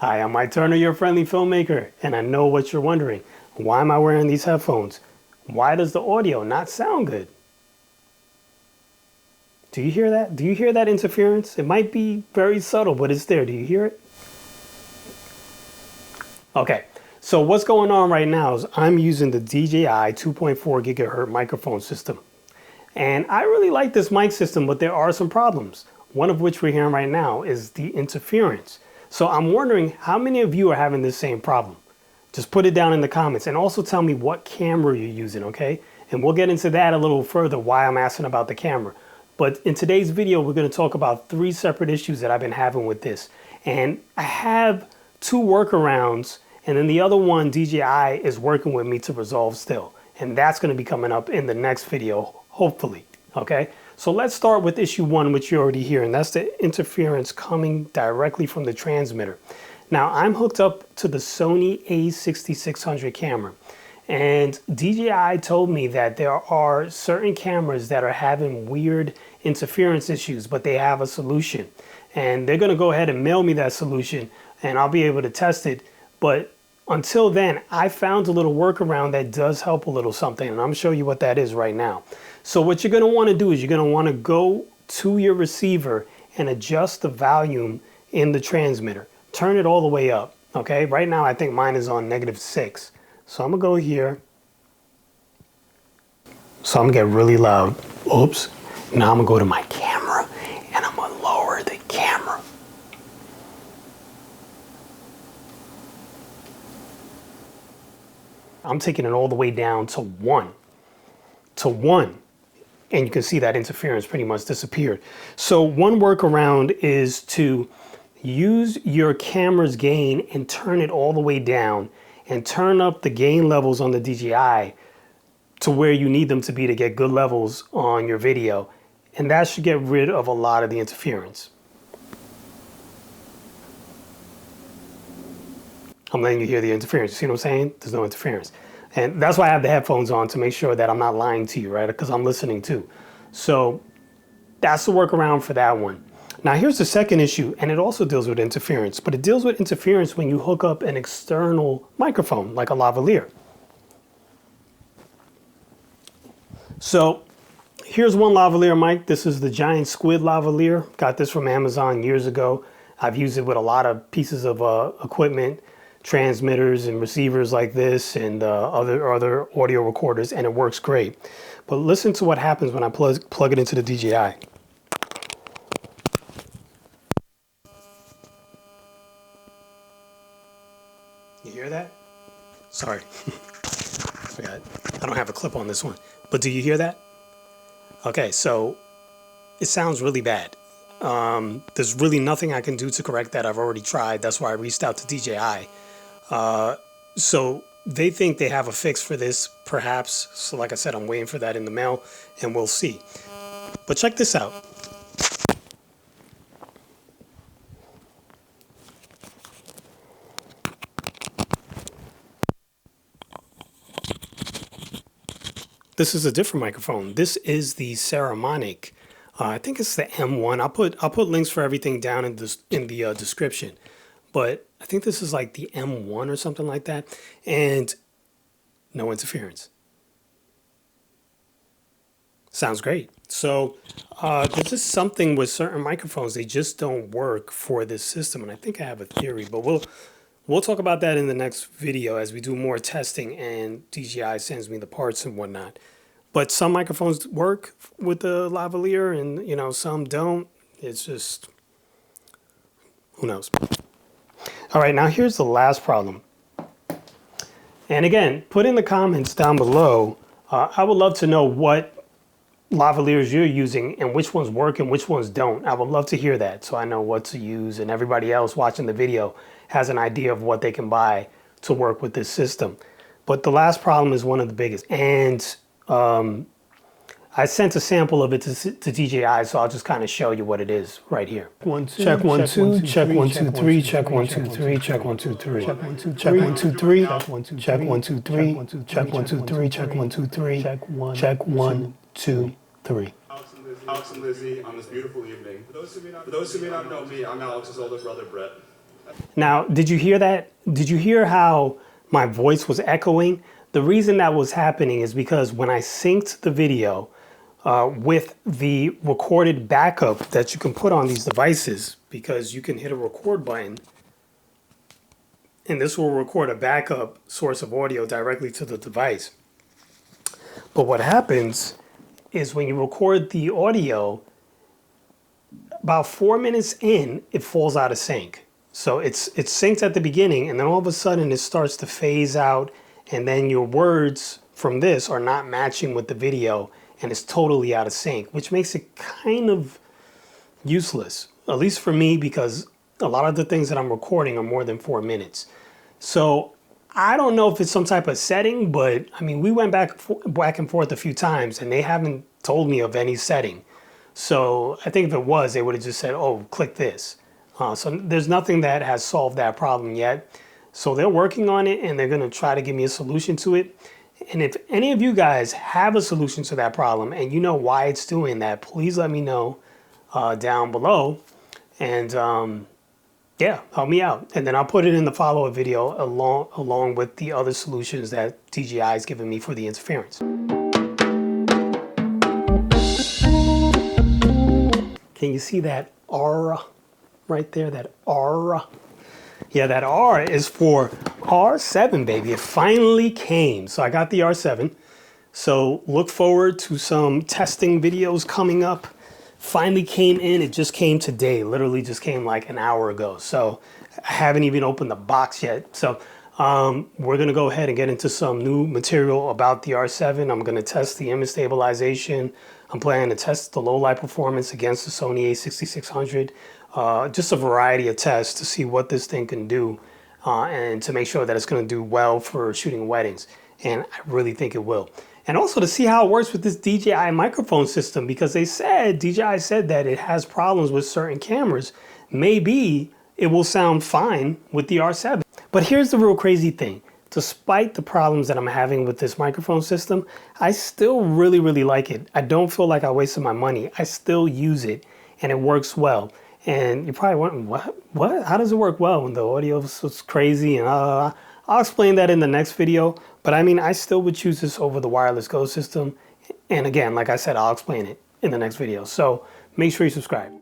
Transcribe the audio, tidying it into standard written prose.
Hi, I'm Mike Turner, your friendly filmmaker, and I know what you're wondering. Why am I wearing these headphones? Why does the audio not sound good? Do you hear that? Do you hear that interference? It might be very subtle, but it's there. Do you hear it? Okay, so what's going on right now is I'm using the DJI 2.4 gigahertz microphone system. And I really like this mic system, but there are some problems. One of which we're hearing right now is the interference. So I'm wondering how many of you are having this same problem? Just put it down in the comments and also tell me what camera you're using, okay? And we'll get into that a little further, why I'm asking about the camera. But in today's video, we're gonna talk about 3 separate issues that I've been having with this. And I have 2 workarounds, and then the other one, DJI is working with me to resolve still. And that's gonna be coming up in the next video, hopefully, okay? So let's start with issue 1, which you already hear, and that's the interference coming directly from the transmitter. Now, I'm hooked up to the Sony a6600 camera, and DJI told me that there are certain cameras that are having weird interference issues, but they have a solution. And they're gonna go ahead and mail me that solution, and I'll be able to test it. But until then, I found a little workaround that does help a little something, and I'm gonna show you what that is right now. So what you're gonna wanna do is you're gonna wanna go to your receiver and adjust the volume in the transmitter. Turn it all the way up, okay? Right now, I think mine is on -6. So I'm gonna go here. So I'm gonna get really loud. Oops. Now I'm gonna go to my camera and I'm gonna lower the camera. I'm taking it all the way down to 1. And you can see that interference pretty much disappeared. So one workaround is to use your camera's gain and turn it all the way down and turn up the gain levels on the DJI to where you need them to be to get good levels on your video. And that should get rid of a lot of the interference. I'm letting you hear the interference. You see what I'm saying? There's no interference. And that's why I have the headphones on, to make sure that I'm not lying to you, right? Because I'm listening too. So that's the workaround for that one. Now here's the second issue, and it also deals with interference, but it deals with interference when you hook up an external microphone, like a lavalier. So here's one lavalier mic. This is the giant squid lavalier. Got this from Amazon years ago. I've used it with a lot of pieces of equipment, transmitters and receivers like this, and other audio recorders, and it works great. But listen to what happens when I plug it into the DJI. You hear that? Sorry, forgot. I don't have a clip on this one, but do you hear that? Okay, so it sounds really bad. There's really nothing I can do to correct that. I've already tried. That's why I reached out to DJI. So they think they have a fix for this, perhaps. So like I said, I'm waiting for that in the mail, and we'll see. But check this out. This is a different microphone. This is the Saramonic. I think it's the M1. I'll put links for everything down in the description. But I think this is like the M1 or something like that, and no interference. Sounds great. So there's just something with certain microphones, they just don't work for this system, and I think I have a theory, but we'll talk about that in the next video as we do more testing and DJI sends me the parts and whatnot. But some microphones work with the lavalier, and you know, some don't. It's just, who knows? All right, now here's the last problem. And again, put in the comments down below. I would love to know what lavaliers you're using and which ones work and which ones don't. I would love to hear that, so I know what to use, and everybody else watching the video has an idea of what they can buy to work with this system. But the last problem is one of the biggest. And I sent a sample of it to DJI, so I'll just kind of show you what it is right here. Check 1 2, check 1 2 3, check 1 2 3, check 1 2 3, check 1 2 3, check 1 2 3, check 1 2 3, check 1 2 3, check 1 2 3. Alex and Lizzie on this beautiful evening. For those who may not know me, I'm Alex's older brother, Brett. Now, did you hear that? Did you hear how my voice was echoing? The reason that was happening is because when I synced the video with the recorded backup that you can put on these devices, because you can hit a record button and this will record a backup source of audio directly to the device. But what happens is when you record the audio, about 4 minutes in, it falls out of sync. So it's synced at the beginning, and then all of a sudden it starts to phase out, and then your words from this are not matching with the video, and it's totally out of sync, which makes it kind of useless, at least for me, because a lot of the things that I'm recording are more than 4 minutes. So I don't know if it's some type of setting, but I mean, we went back and forth a few times, and they haven't told me of any setting. So I think if it was, they would have just said, oh, click this. So there's nothing that has solved that problem yet. So they're working on it, and they're going to try to give me a solution to it. And if any of you guys have a solution to that problem and you know why it's doing that, please let me know down below. And yeah, help me out. And then I'll put it in the follow-up video along with the other solutions that DJI has given me for the interference. Can you see that R right there? That R. Yeah, that R is for R7, baby. It finally came. So I got the R7. So look forward to some testing videos coming up. Finally came in. It just came today. Literally just came like an hour ago. So I haven't even opened the box yet. So we're going to go ahead and get into some new material about the R7. I'm going to test the image stabilization. I'm planning to test the low light performance against the Sony a6600. Just a variety of tests to see what this thing can do and to make sure that it's going to do well for shooting weddings. And I really think it will. And also to see how it works with this DJI microphone system, because DJI said that it has problems with certain cameras. Maybe it will sound fine with the R7. But here's the real crazy thing. Despite the problems that I'm having with this microphone system, I still really like it. I don't feel like I wasted my money. I still use it and it works well. And you're probably wondering, what? How does it work well when the audio is crazy? And I'll explain that in the next video. But I mean, I still would choose this over the wireless Go system. And again, like I said, I'll explain it in the next video. So make sure you subscribe.